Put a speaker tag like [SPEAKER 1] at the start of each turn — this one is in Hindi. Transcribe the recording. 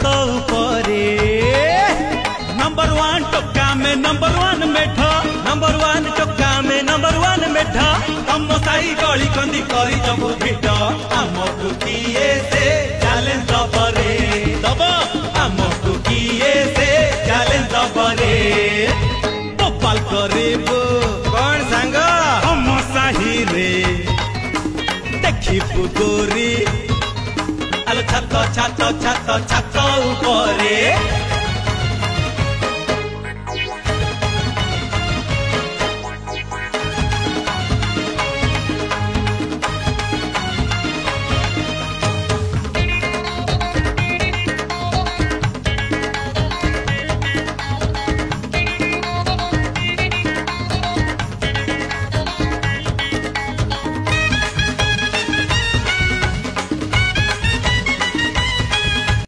[SPEAKER 1] छात ऊपरे नंबर 1 टोका में नंबर 1 मेढ नंबर 1 टोका में नंबर 1 मेढ तम साई गली कंदी करी जबु भिट हमकु किए से चैलेंज दबरे दब हमकु किए से चैलेंज दबरे गोपाल करेबो कौन सांग हम साही रे देखिबु गोरी आलो छात छात छात छात ऊपरे